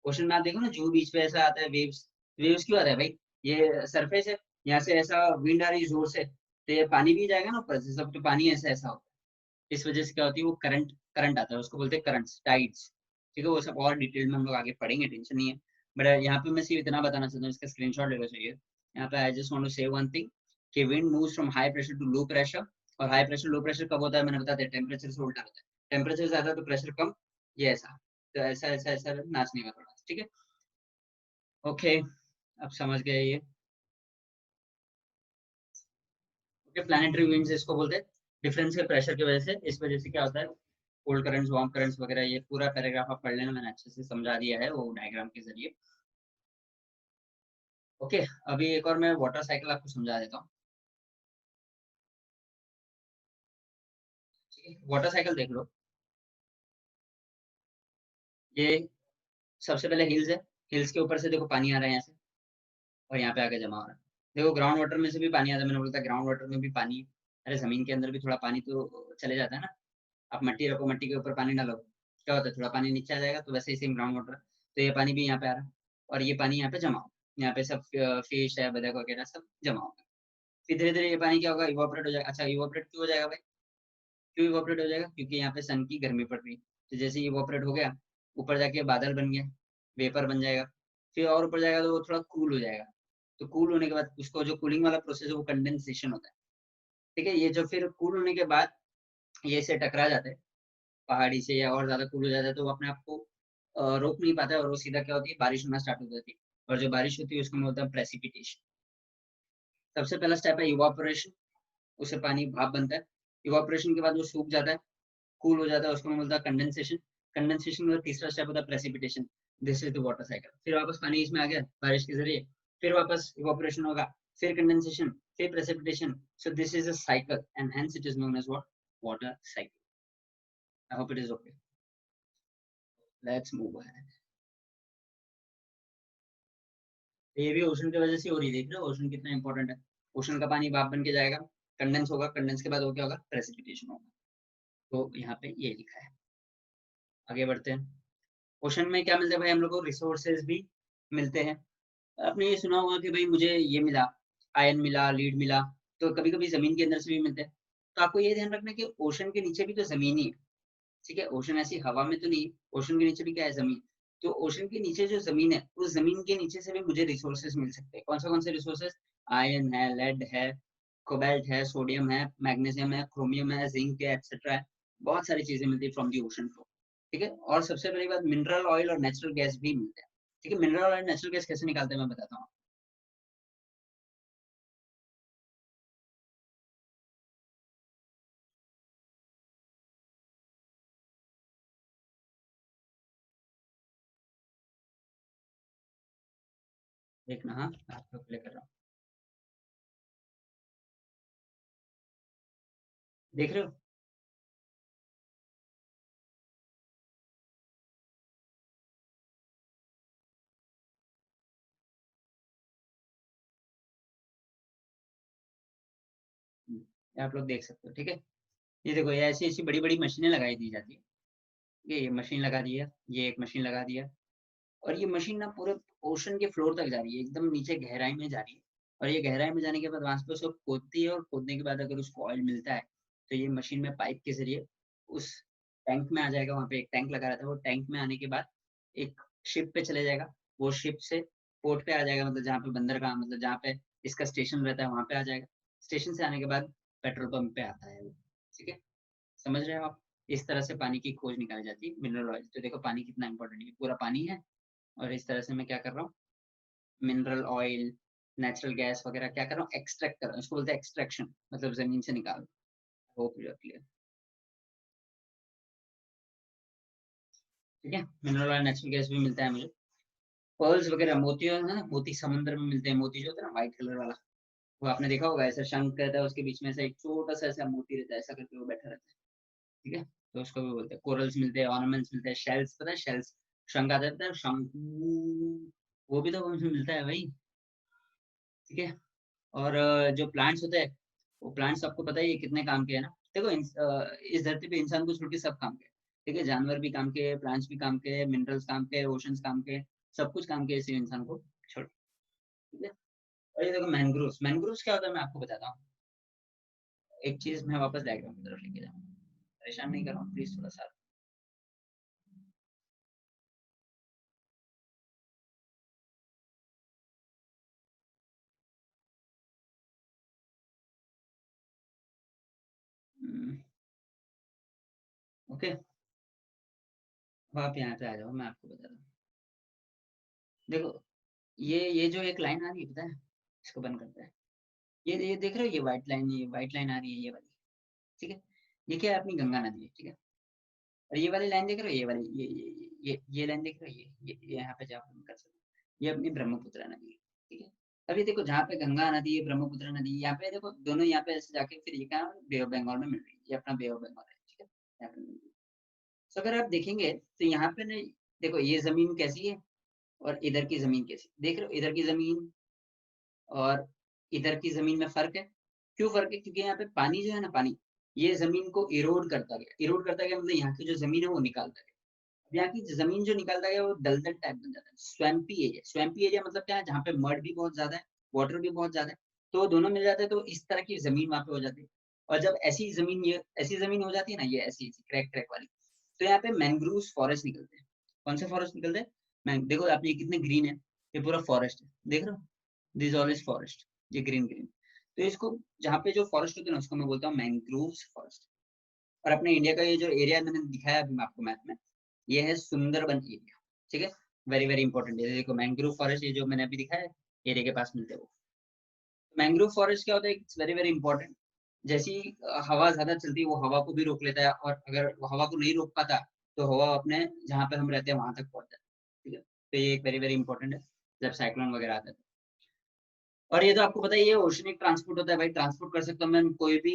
A: ओशन में आप देखो ना जूहू बीच पे ऐसा आता है वेव्स, वेव्स क्यों आता है भाई, ये सरफेस है, यहाँ से ऐसा विंड आ रही है जोर से, तो ये पानी भी जाएगा ना ऊपर से, सब तो पानी ऐसा ऐसा होता है, इस वजह से क्या होती है वो करंट, करंट आता है, उसको बोलते हैं करंट्स, टाइड्स, ठीक है? वो सब और डिटेल में हम लोग आगे पढ़ेंगे, टेंशन नहीं है। बट यहाँ पे मैं सिर्फ इतना बताना चाहता हूँ, इसका स्क्रीनशॉट लेना चाहिए। यहाँ पे I just want to say one thing कि wind moves from high pressure to low pressure, और हाई प्रेशर लो प्रेशर कब होता है मैंने बता दिया, टेम्परेचर से उल्टा होता है, टेम्परेचर ज्यादा तो प्रेशर कम, ये ऐसा, तो ऐसा ऐसा ऐसा नाचने का थोड़ा, ठीक है? ओके, अब समझ गए ये। ओके, प्लानिटरी विंड्स इसको बोलते हैं, डिफरेंस के प्रेशर की वजह से, इस वजह से क्या होता है कोल्ड करंट्स वार्म करंट्स वगैरह, ये पूरा पैराग्राफ आप पढ़ लेना, मैंने अच्छे से समझा दिया है वो डायग्राम के जरिए। ओके, अभी एक और मैं वाटर साइकिल आपको समझा देता हूँ, ठीक है? वाटर साइकिल देख लो, ये सबसे पहले हिल्स है, हिल्स के ऊपर से देखो पानी आ रहा है यहाँ से, और यहाँ पे आके जमा हो रहा है। देखो ग्राउंड वाटर में से भी पानी आता है, मैंने बोला था ग्राउंड वाटर में भी पानी, अरे जमीन के अंदर भी थोड़ा पानी तो चले जाता है ना। आप मट्टी रखो, मट्टी के ऊपर पानी डालो, क्या होता है थोड़ा पानी नीचे आ जाएगा, तो वैसे ही सेम ग्राउंड वाटर, तो ये पानी भी यहाँ पे आ रहा है, और ये पानी यहाँ पे जमा हो, यहाँ पे सब फिश है बतख वगैरह सब जमा होगा। फिर धीरे धीरे ये पानी क्या होगा इवापोरेट हो जाएगा। अच्छा इवापोरेट क्यों हो जाएगा भाई, क्यों इवापोरेट हो जाएगा, क्योंकि यहाँ पे सन की गर्मी पड़ रही है, तो जैसे इवापोरेट हो गया, ऊपर जाके बादल बन गया, वेपर बन जाएगा, फिर और ऊपर जाएगा तो वो थोड़ा कूल हो जाएगा, तो कूल होने के बाद उसको जो कूलिंग वाला प्रोसेस है वो कंडेंसेशन होता है, ठीक है? ये जो फिर कूल होने के बाद ये से टकरा जाता है पहाड़ी से, या और ज्यादा कूल हो जाता है, तो वो अपने आप को रोक नहीं पाता है, और वो सीधा क्या होती है बारिश होना स्टार्ट हो जाती है, और जो बारिश होती है उसको बोलता है प्रेसिपिटेशन। सबसे पहला स्टेप है इवापोरेशन, उससे पानी भाप बनता है, इवापोरेशन के बाद वो सूख जाता है, कूल हो जाता है, उसको मैं बोलता है कंडेंसेशन। कंडेंसेशन का तीसरा स्टेप होता है precipitation, this is the water cycle. फिर वापस पानी इसमें आ गया बारिश के जरिए, फिर वापस इवापोरेशन होगा, फिर कंडेंसेशन, फिर precipitation, so this is a cycle and hence it is known as what water cycle. I hope it is okay, let's move ahead. ये भी ओशन की वजह से हो रही है, देख रहे हो ओशन कितना इंपॉर्टेंट है, ओशन का पानी भाप बन के जाएगा, कंडेंस होगा, कंडेंस के बाद वो क्या होगा प्रेसिपिटेशन होगा, तो यहाँ पे ये लिखा है। आगे बढ़ते हैं, ओशन में क्या मिलता है भाई हम लोग को, रिसोर्सेज भी मिलते हैं, आपने ये सुना होगा कि भाई मुझे ये मिला, आयरन मिला, लीड मिला, तो कभी-कभी ज़मीन के अंदर से भी मिलते हैं। तो आपको ये ध्यान रखना है कि ओशन के नीचे भी तो ज़मीन ही है, ठीक है? ओशन ऐसी हवा में तो नहीं, ओशन के नीचे भी क्या है? ज़मीन। तो ओशन के नीचे जो ज़मीन है, उस ज़मीन के नीचे से भी मुझे रिसोर्सेज़ मिल सकते हैं। कौन से रिसोर्सेज़? आयरन है, लेड है, कोबाल्ट है, सोडियम है, मैग्नीशियम है, क्रोमियम है, ज़िंक है, एटसेट्रा है। बहुत सारी चीज़ें मिलती है फ्रॉम द ओशन फ्लोर, ठीक है? और सबसे बड़ी बात मिनरल ऑयल और नेचुरल गैस भी मिलते हैं, ठीक है? मिनरल ऑयल, नेचुरल गैस कैसे निकालते हैं मैं बताता हूँ। देखना हाँ, आपको प्ले कर रहा हूँ। देख रहे हो? ये आप लोग देख सकते हो, ठीक है? ये देखो ये ऐसी-ऐसी बड़ी-बड़ी मशीनें लगाई दी जाती है। ये मशीन लगा दी है, ये एक मशीन लगा दी है और ये मशीन ना पूरे ओशन के फ्लोर तक जा रही है, एकदम नीचे गहराई में जा रही है और ये गहराई में जाने के बाद वहाँ पे उसको खोदती है और खोदने के बाद अगर उसको ऑयल मिलता है, तो ये मशीन में पाइप के ज़रिए उस टैंक में आ जाएगा, वहाँ पे एक टैंक लगा रहता है, वो टैंक में आने के बाद एक शिप पे चले जाएगा, वो शिप से पोर्ट पे आ जाएगा मतलब जहाँ पे बंदरगाह मतलब जहाँ पे इसका स्टेशन रहता है, वहाँ पे आ जाएगा। स्टेशन से आने के बाद पेट्रोल पंप पे आता है वो, ठीक है? समझ रहे हो आप? इस तरह से पानी की खोज निकाली जाती है, मिनरल ऑयल। तो देखो पानी कितना इम्पोर्टेंट है, ये पूरा पानी है और इस तरह से मैं क्या कर रहा हूँ, मिनरल ऑयल, नेचुरल गैस वगैरह क्या कर रहा हूँ, एक्सट्रैक्ट कर रहा हूँ। इसको बोलते हैं एक्सट्रैक्शन, मतलब ज़मीन से निकाल। होप यू आर क्लियर, ठीक है? मिनरल ऑयल, नेचुरल गैस भी मिलता है मुझे। पर्ल्स वगैरह मोती है ना, मोती समुद्र में मिलते हैं, मोती जो होता है ना व्हाइट कलर वाला, वो आपने देखा होगा ऐसा शंख रहता है, उसके बीच में से एक छोटा-सा ऐसा मोती रहता है, ऐसा करके वो बैठा रहता है, ठीक है? तो उसको भी बोलते हैं। कोरल्स मिलते हैं, ऑर्नामेंट्स मिलते हैं, शेल्स पता है शेल्स? शंख आता रहता है, शंकु, वो भी तो उसमें मिलता है भाई, ठीक है? और जो प्लांट्स होते हैं, वो प्लांट्स आपको पता ही है कितने काम के हैं ना। देखो इस धरती पे इंसान को छोड़ के सब काम के हैं, ठीक है? जानवर भी काम के हैं, प्लांट्स भी काम के हैं, मिनरल्स काम के हैं, ओशंस काम के हैं, सब कुछ काम के हैं, सिर्फ इंसान को छोड़ के, ठीक है? और ये देखो मैंग्रोव्स, मैंग्रोव्स क्या होता है मैं आपको बताता हूँ। एक चीज़ मैं वापस डायग्राम की तरफ लेके जाऊँगा। परेशान नहीं कर रहा हूँ, प्लीज़ थोड़ा-सा। ओके, अब आप यहाँ पे आ जाओ, मैं आपको बताता हूँ। देखो, ये जो एक लाइन आ रही है पता है? इसको बंद करते हैं। ये देख रहे हो ये व्हाइट लाइन आ रही है ये वाली, ठीक है? ये क्या है अपनी गंगा नदी है, ठीक है? और ये वाली लाइन देख रहे हो ये वाली ये लाइन देख रहे हो ये यहाँ पे जहाँ पे कर सकते हो, ये अपनी ब्रह्मपुत्र नदी है, ठीक है? अब ये देखो जहाँ पे गंगा नदी है, ब्रह्मपुत्र नदी है, यहाँ पे देखो दोनों यहाँ पे ऐसे जाके फिर ये कहाँ बे ऑफ बंगाल में मिल रही है, ये अपना बे ऑफ बंगाल है, ठीक है? यहाँ पे मिल रही है। तो अगर आप देखेंगे तो यहाँ पे ना देखो ये ज़मीन कैसी है और इधर की ज़मीन कैसी है। देख रहे हो इधर की ज़मीन और इधर की ज़मीन में फ़र्क है। क्यों फ़र्क है? क्योंकि यहाँ पे पानी जो है ना पानी, ये ज़मीन को इरोड करता गया। इरोड करता गया मतलब यहाँ की जो ज़मीन है वो निकालता गया। अब यहाँ की ज़मीन जो निकालता गया वो दलदल टाइप बन जाता है। स्वैम्पी एरिया, स्वैम्पी एरिया मतलब क्या है? जहाँ पे मड भी बहुत ज़्यादा है, वाटर भी बहुत ज़्यादा है। तो दोनों मिल जाते हैं तो इस तरह की ज़मीन वहाँ पे हो जाती है। और जब ऐसी ज़मीन हो जाती है ना ये ऐसी-ऐसी क्रैक-क्रैक वाली, तो यहाँ पे मैंग्रोव्स फॉरेस्ट निकलते हैं। कौन से फॉरेस्ट निकलते हैं? देखो आपने ये कितने ग्रीन है, ये पूरा फॉरेस्ट है। देख रहे हो? दिस ऑल इज फॉरेस्ट, ये ग्रीन ग्रीन। तो इसको जहाँ पे जो फॉरेस्ट होते हैं ना उसको मैं बोलता हूँ मैंग्रोव्स फॉरेस्ट। और अपने इंडिया का ये जो एरिया मैंने दिखाया अभी मैं आपको मैप में, ये है सुंदरबन एरिया, ठीक है? वेरी वेरी इंपॉर्टेंट है। देखो मैंग्रोव फॉरेस्ट ये जो मैंने अभी दिखाया है, एरिया के पास मिलते हैं वो। मैंग्रोव फॉरेस्ट क्या होता है, इट्स वेरी वेरी इंपॉर्टेंट। जैसी हवा ज्यादा चलती है वो हवा को भी रोक लेता है और अगर वो हवा को नहीं रोक पाता तो हवा अपने जहाँ पे हम रहते हैं वहां तक पहुंच जाता है, ठीक है? तो ये एक वेरी वेरी इंपॉर्टेंट है जब साइक्लोन वगैरह आता है। और ये तो आपको पता ही है ओशनिक ट्रांसपोर्ट होता है भाई, ट्रांसपोर्ट कर सकता हूँ मैं कोई भी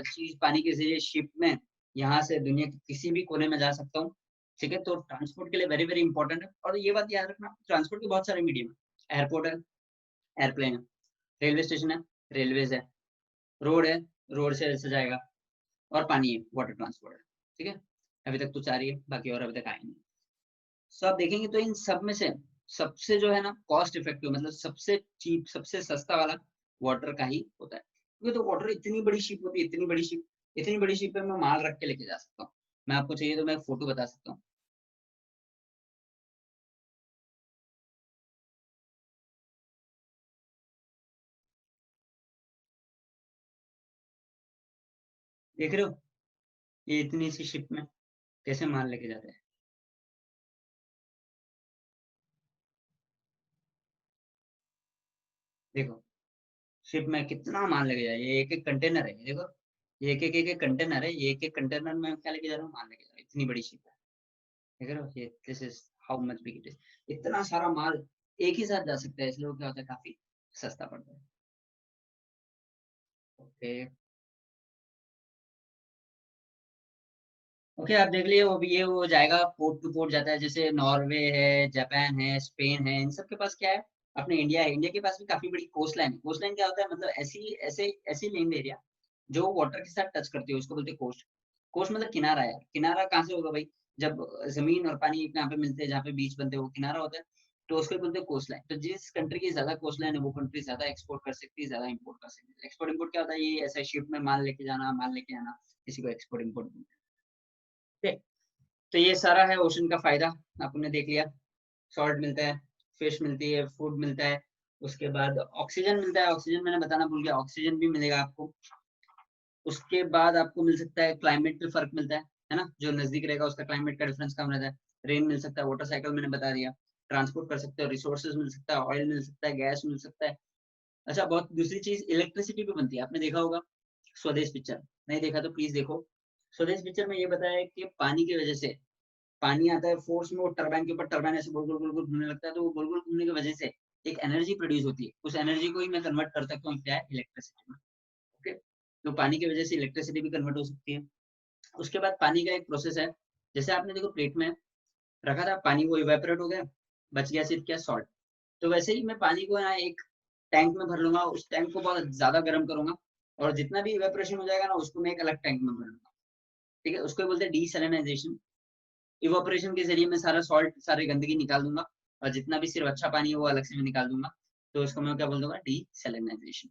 A: चीज पानी के जरिए शिप में यहाँ से दुनिया के किसी भी कोने में जा सकता हूँ, ठीक है? तो ट्रांसपोर्ट के लिए वेरी वेरी इंपॉर्टेंट है। और ये बात याद रखना ट्रांसपोर्ट के बहुत सारे मीडियम है, एयरपोर्ट है, एयरप्लेन है, रेलवे स्टेशन है, रेलवेज है, रोड है, रोड से जाएगा, और पानी है, वाटर ट्रांसपोर्ट है, ठीक है? अभी तक तो चार ही है, बाकी और अभी तक आए नहीं। सो आप देखेंगे तो इन सब में से सबसे जो है ना कॉस्ट इफेक्टिव, मतलब सबसे चीप, सबसे सस्ता वाला वाटर का ही होता है। क्योंकि तो वाटर इतनी बड़ी शिप होती है, इतनी बड़ी शिप पे मैं माल रख के लेके जा सकता हूँ। मैं आपको चाहिए तो मैं फोटो बता सकता हूँ। देख रहे हो ये इतनी सी शिप में कैसे माल लेके जाते हैं। देखो शिप में कितना माल लेके जाए, ये एक एक कंटेनर है, ये देखो ये एक एक कंटेनर है, ये एक एक कंटेनर में क्या लेके जा रहा हूँ, माल लेके जा रहा हूँ, इतनी बड़ी शिप है। देख रहे हो ये, this is how much big it is. इतना सारा माल एक ही साथ जा सकता है, इसलिए वो क्या होता है, काफी सस्ता पड़ता है। ओके ओके, आप देख लिए वो भी, ये वो जाएगा पोर्ट टू पोर्ट जाता है, जैसे नॉर्वे है, जापान है, स्पेन है, इन सब के पास क्या है, अपने इंडिया है, इंडिया के पास भी काफी बड़ी कोस्ट लाइन है। कोस्ट लाइन क्या होता है, मतलब ऐसी ऐसे ऐसी लैंड एरिया जो वाटर के साथ टच करती है, उसको बोलते हैं कोस्ट। कोस्ट मतलब किनारा यार, किनारा कहाँ से होगा भाई, जब जमीन और पानी यहाँ पे मिलते हैं, जहाँ पे बीच बनते हैं, वो किनारा होता है, तो उसको बोलते हैं कोस्ट लाइन। तो जिस कंट्री की ज्यादा कोस्ट लाइन है, वो कंट्री ज्यादा एक्सपोर्ट कर सकती है, ज्यादा इंपोर्ट कर सकती है। एक्सपोर्ट इंपोर्ट क्या होता है, ये ऐसा शिप में माल लेके जाना, माल लेके आना, इसी को एक्सपोर्ट इंपोर्ट बोलते हैं। तो ये सारा है ओशन का फायदा, आपने देख लिया। सॉल्ट मिलता है, फिश मिलती है, फूड मिलता है, उसके बाद ऑक्सीजन मिलता है, ऑक्सीजन मैंने बताना भूल गया, ऑक्सीजन भी मिलेगा आपको। उसके बाद आपको मिल सकता है क्लाइमेट पे फर्क मिलता है ना, जो नजदीक रहेगा उसका क्लाइमेट का डिफरेंस कम रहता है। रेन मिल सकता है, वाटर साइकिल मैंने बता दिया। ट्रांसपोर्ट कर सकते हो, रिसोर्सेज मिल सकता है, ऑयल मिल सकता है, गैस मिल सकता है। अच्छा, बहुत दूसरी चीज इलेक्ट्रिसिटी भी बनती है, आपने देखा होगा स्वदेश पिक्चर, नहीं देखा तो प्लीज देखो। स्वदेश पिक्चर में ये बताया है कि पानी की वजह से, पानी आता है फोर्स में, वो टरबाइन के ऊपर, टरबाइन ऐसे गोल गोल गोल गोल घूमने लगता है, तो वो गोल गोल घूमने की वजह से एक एनर्जी प्रोड्यूस होती है, उस एनर्जी को ही मैं कन्वर्ट कर सकता हूँ क्या है, इलेक्ट्रिसिटी में। ओके, तो पानी की वजह से इलेक्ट्रिसिटी भी कन्वर्ट हो सकती है। उसके बाद पानी का एक प्रोसेस है, जैसे आपने देखो प्लेट में रखा था पानी, वो इवेपोरेट हो गया, बच गया सिर्फ क्या, सॉल्ट। तो वैसे ही मैं पानी को यहाँ एक टैंक में भर लूंगा, उस टैंक को बहुत ज्यादा गर्म करूंगा, और जितना भी इवेपोरेशन हो जाएगा ना, उसको मैं एक अलग टैंक में भर लूंगा। ठीक है, उसको बोलते हैं डीसैलिनाइजेशन। इवापोरेशन के जरिए मैं सारा सॉल्ट, सारी गंदगी निकाल दूंगा, और जितना भी सिर्फ अच्छा पानी है वो अलग से मैं निकाल दूंगा। तो इसको मैं क्या बोल दूंगा, डीसैलिनाइजेशन।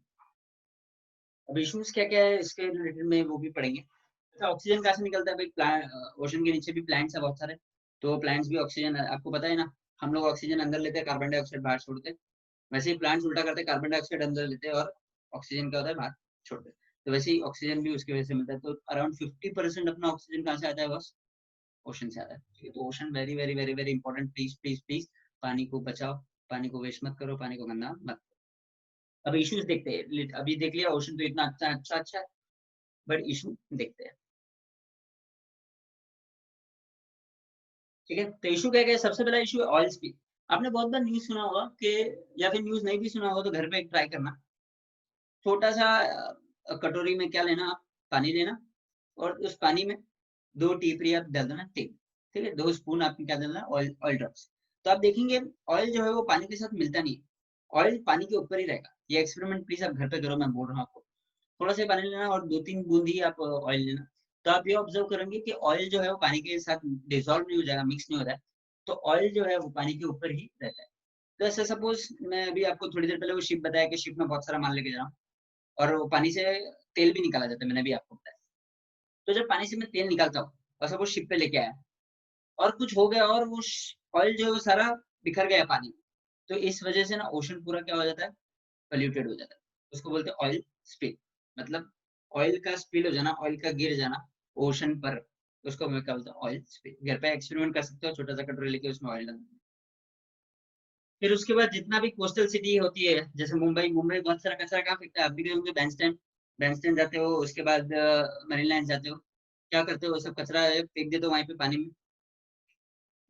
A: अब इश्यूज क्या क्या है इसके रिलेटेड में वो भी पढ़ेंगे। अच्छा, ऑक्सीजन कहाँ से निकलता है भाई, प्लांट, ओशन के नीचे भी प्लांट्स है बहुत सारे, तो प्लांट्स भी ऑक्सीजन, आपको पता है ना, हम लोग ऑक्सीजन अंदर लेते हैं, कार्बन डाइऑक्साइड बाहर छोड़ते हैं। वैसे ही प्लांट्स उल्टा करते हैं, कार्बन डाइऑक्साइड अंदर लेते हैं और ऑक्सीजन क्या होता है, बाहर छोड़ते हैं। तो वैसे ही ऑक्सीजन भी उसकी वजह से मिलता है। तो अराउंड 50% अपना ऑक्सीजन कहाँ से आता है, बस ओशन से आता है। ठीक है, तो ocean very very very very important, please please please पानी को बचाओ, पानी को वेस्ट मत करो, पानी को गंदा मत। अब इश्यूज देखते हैं, अभी देख लिया ओशन तो इतना अच्छा अच्छा अच्छा है, बट इशू देखते हैं। ठीक है, तो इशू क्या क्या है, सबसे पहला इशू है ऑयल स्पिल। आपने बहुत बार न्यूज सुना होगा कि, या फिर न्यूज नहीं भी सुना होगा तो घर पे एक ट्राई करना। छोटा सा कटोरी में क्या लेना आप, पानी लेना, और उस पानी में 2 टीपरी आप डाल देना तेल। ठीक है, 2 स्पून आपने क्या डालना, ऑयल, ऑयल ड्रॉप्स। तो आप देखेंगे ऑयल जो है वो पानी के साथ मिलता नहीं है, ऑयल पानी के ऊपर ही रहेगा। ये एक्सपेरिमेंट प्लीज आप घर पे करो, मैं बोल रहा हूँ आपको। थोड़ा सा पानी लेना और 2-3 बूंद ही आप ऑयल लेना। तो आप ये ऑब्जर्व करेंगे कि ऑयल जो है वो पानी के साथ डिजोल्व नहीं हो जाएगा, मिक्स नहीं हो रहा है। तो ऑयल जो है वो पानी के ऊपर ही रहता है। तो ऐसे सपोज मैं अभी आपको थोड़ी देर पहले वो शिप बताया कि शिप में बहुत सारा माल लेके जा रहा हूँ, और वो पानी से तेल भी निकाला जाता है, मैंने भी आपको बताया। तो जब पानी से मैं तेल निकालता हूँ और सपोज शिप पे लेके आया, और कुछ हो गया और वो ऑयल जो है वो सारा बिखर गया पानी में, तो इस वजह से ना ओशन पूरा क्या हो जाता है, पोल्यूटेड हो जाता है। उसको बोलते हैं ऑयल स्पिल, मतलब ऑयल का स्पिल हो जाना, ऑयल का गिर जाना ओशन पर, उसको मैं क्या बोलता हूँ, ऑयल स्पिल। घर पे एक्सपेरिमेंट कर सकते हो, छोटा सा कटोरी लेके उसमें ऑयल डालना। फिर उसके बाद जितना भी कोस्टल सिटी होती है, जैसे मुंबई, मुंबई बहुत सारा कचरा कहाँ फेंकता है, आप भी गए होंगे बैंडस्टैंड, बैंडस्टैंड जाते हो, उसके बाद मरीन लाइन जाते हो, क्या करते हो, सब कचरा फेंक देते हो वहीं पे पानी में।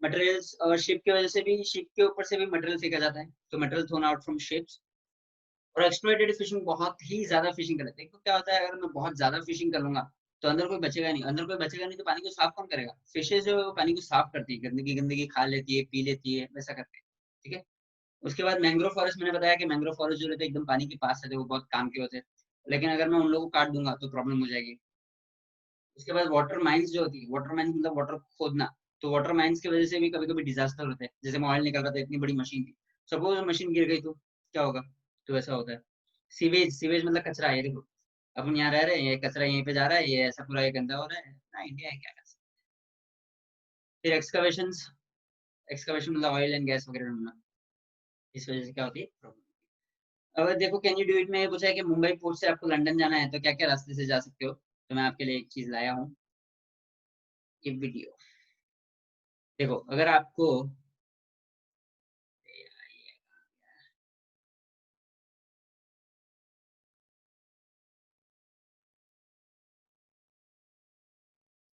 A: मटेरियल्स, और शिप की वजह से भी, शिप के ऊपर से भी मटेरियल फेंका जाता है, तो material thrown out from ships. और एक्सप्लॉइटेड फिशिंग, बहुत ही ज्यादा फिशिंग करते हैं। तो क्या होता है, अगर मैं बहुत ज्यादा फिशिंग कर लूंगा तो अंदर कोई बचेगा नहीं, अंदर कोई बचेगा नहीं तो पानी को साफ कौन करेगा, फिशेज जो है वो पानी को साफ करती है, गंदगी गंदगी खा लेती है, पी लेती है, वैसा करते हैं। ठीक है, उसके बाद मैंग्रोव फॉरेस्ट, मैंने बताया कि मैंग्रोव फॉरेस्ट जो रहते हैं एकदम पानी के पास रहते हैं, वो बहुत काम के होते हैं, लेकिन अगर मैं उन लोगों को काट दूंगा तो प्रॉब्लम हो जाएगी। उसके बाद वाटर माइंस जो होती है, वाटर माइंस मतलब वाटर खोदना, तो वाटर माइंस की वजह से भी कभी कभी डिजास्टर होते हैं। जैसे मैं ऑयल निकल रहा था, इतनी बड़ी मशीन थी, सपोज मशीन गिर गई तो क्या होगा? तो ऐसा होता है। सीवेज, सीवेज मतलब कचरा है। देखो अपन यहाँ रह रहे हैं, ये कचरा यहीं पे जा रहा है, ये ऐसा पूरा ये गंदा हो रहा है ना, इंडिया है क्या कर सकते हैं। फिर एक्सकवेशन, एक्सकवेशन मतलब ऑयल एंड गैस वगैरह ढूंढना, इस वजह से क्या होती है प्रॉब्लम। अब देखो कैन यू डू इट में ये पूछा है कि मुंबई पोर्ट से आपको लंदन जाना है तो क्या क्या रास्ते से जा सकते हो। तो मैं आपके लिए एक चीज लाया हूँ, ये वीडियो। देखो अगर आपको,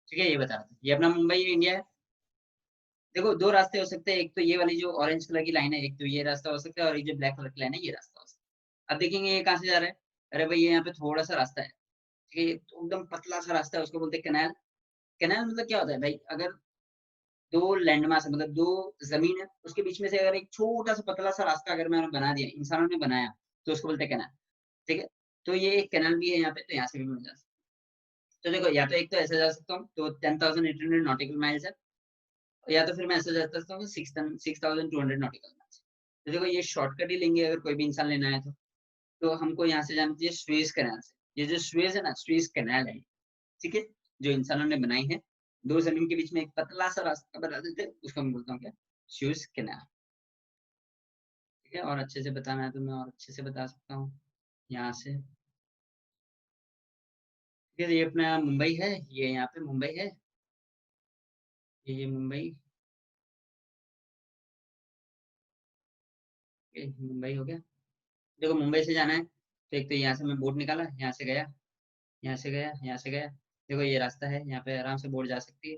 A: ठीक है ये बता रहा था, ये अपना मुंबई इंडिया है। देखो दो रास्ते हो सकते हैं, एक तो ये वाली जो ऑरेंज कलर की लाइन है, एक तो ये रास्ता हो सकता है, और एक जो ब्लैक कलर की लाइन है ये रास्ता हो सकता है। अब देखेंगे ये कहाँ से जा रहा है। अरे भाई ये यहाँ पे थोड़ा सा रास्ता है, ठीक है, ये तो एकदम पतला सा रास्ता है, उसको बोलते हैं कैनाल। कैनाल मतलब क्या होता है भाई, अगर दो लैंडमास है, मतलब दो जमीन है, उसके बीच में से अगर एक छोटा सा पतला सा रास्ता अगर मैंने बना दिया, इंसानों ने बनाया, तो उसको बोलते हैं कैनाल। ठीक है, तो ये एक कैनाल भी है यहाँ पे, तो यहाँ से भी मिल जा सकता है। तो देखो या तो एक तो ऐसे जा सकता हूँ, तो 10,800 नॉटिकल माइल्स है, या तो फिर मैं ऐसे जा सकता हूँ 6,200 नॉटिकल माइल्स। तो देखो ये शॉर्टकट ही लेंगे अगर कोई भी इंसान लेना है तो हमको यहाँ से जाना चाहिए स्वेज कैनाल से। ये जो स्वेज है ना, स्वेज कैनाल है, ठीक है, जो इंसानों ने बनाई है, दो जमीन के बीच में एक पतला सा रास्ता बना देते हैं, उसको मैं बोलता हूँ क्या, स्वेज कैनाल। ठीक है, और अच्छे से बताना है तो मैं और अच्छे से बता सकता हूँ यहाँ से। ठीक है, ये अपना मुंबई है, ये यहाँ पे मुंबई है, ये मुंबई, ये मुंबई हो गया। देखो मुंबई से जाना है तो एक तो यहाँ से मैं बोट निकाला, यहाँ से गया, यहाँ से गया, यहाँ से गया। देखो ये रास्ता है, यहाँ पे आराम से बोट जा सकती है।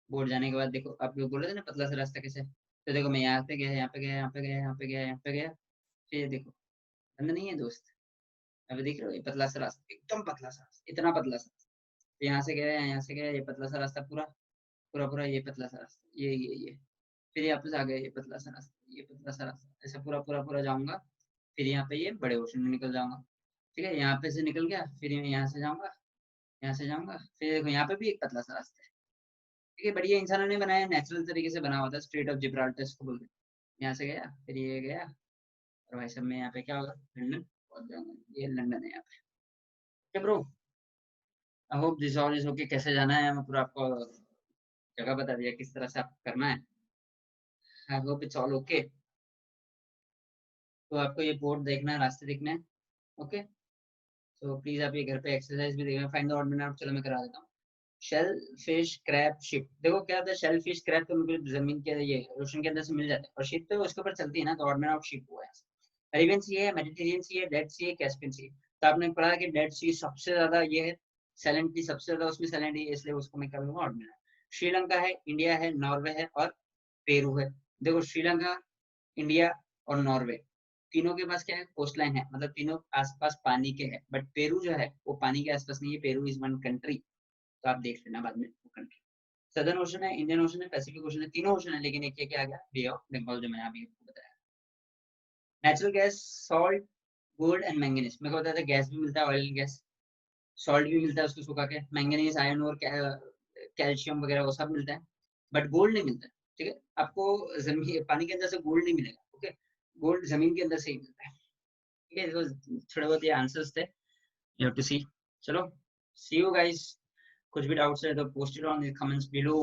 A: बोट जाने के बाद देखो आप लोग बोल रहे थे ना पतला सा रास्ता कैसे, तो देखो मैं यहाँ पे गया, यहाँ पे गया, यहाँ पे गया, यहाँ पे गया, यहाँ पे गया, फिर ये देखो बंद नहीं है दोस्त। अभी देख रहे हो ये पतला सा रास्ता, एकदम पतला सा रास्ता, इतना पतला सा। तो यहाँ से गया, यहाँ से गया, ये पतला सा रास्ता पूरा पूरा पूरा, ये पतला सा रास्ता, ये फिर यहाँ पे आ गया, ये पतला सा रास्ता, ये पतला सा रास्ता, ऐसा पूरा पूरा पूरा जाऊंगा। फिर यहाँ पे ये बड़े ओशन में निकल जाऊंगा। ठीक है, यहाँ पे से निकल गया, फिर मैं यहाँ से जाऊंगा, यहाँ से जाऊंगा, फिर देखो यहाँ पे भी एक पतला सा रास्ता है। ठीक है, बढ़िया इंसानों ने बनाया, नेचुरल तरीके से बना हुआ था, स्ट्रेट ऑफ जिब्राल्टर इसको बोलते हैं। यहाँ से गया, फिर ये गया, और भाई सब में यहाँ पे क्या होगा, लंदन पहुंच जाऊंगा। ये लंदन है यहाँ पे। Okay bro, I hope this all is okay. कैसे जाना है मैं पूरा आपको जगह बता दिया, किस तरह से आपको करना है। I hope it's all okay. तो आपको ये बोर्ड देखना है, रास्ते देखना है। ओके, तो प्लीज आप ये घर पे एक्सरसाइज भी देखना, find the odd man out, चलो मैं करा देता हूँ। शेल फिश क्रैब शिप, देखो क्या होता है, शेल फिश क्रैब तो बिल्कुल जमीन के ये ओशन के अंदर से मिल जाते हैं, और शिप तो उसके ऊपर चलती है ना, तो ऑड मैन आउट शिप हुआ है। अरेबियन सी है, मेडिटेरियन सी है, डेड सी है, कैस्पियन सी है। तो आपने पढ़ा कि डेड सी सबसे ज्यादा ये है, सैलेंटी सबसे ज्यादा उसमें सैलेंटी है, इसलिए उसको मैं क्या बोलूंगा, ऑड मैन। श्रीलंका है, इंडिया है, नॉर्वे है, और पेरू है। देखो श्रीलंका, इंडिया और नॉर्वे, तीनों के पास क्या है, कोस्ट लाइन है, मतलब तीनों आसपास पानी के है, बट पेरू जो है वो पानी के आसपास नहीं है, पेरू इज वन कंट्री। तो आप देख लेना बाद में वो कंट्री। सदर्न ओशन है, इंडियन ओशन है, पैसिफिक ओशन है, तीनों ओशन है, लेकिन एक ये क्या आ गया, बे ऑफ बंगाल, जो मैंने अभी आपको बताया। Natural gas, salt, gold and manganese. मेरे को बताया था गैस भी मिलता है, ऑयल गैस, सॉल्ट भी मिलता है उसको सुखा के, मैंगनीज आयरन और कैल्शियम वगैरह वो सब मिलता है, बट गोल्ड नहीं मिलता है। ठीक है, आपको जमीन पानी के अंदर से गोल्ड नहीं मिलेगा। ओके, गोल्ड जमीन के अंदर से ही मिलता है। ठीक है, तो थोड़े बहुत ये आंसर्स थे, यू हैव टू सी। चलो, सी यू गाइस। कुछ भी डाउट्स है तो post it on the comments below,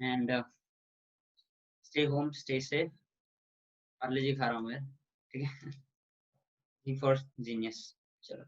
A: and stay home, stay safe. Parle G खा रहा हूँ मैं, ठीक है, फॉर जीनियस। चलो।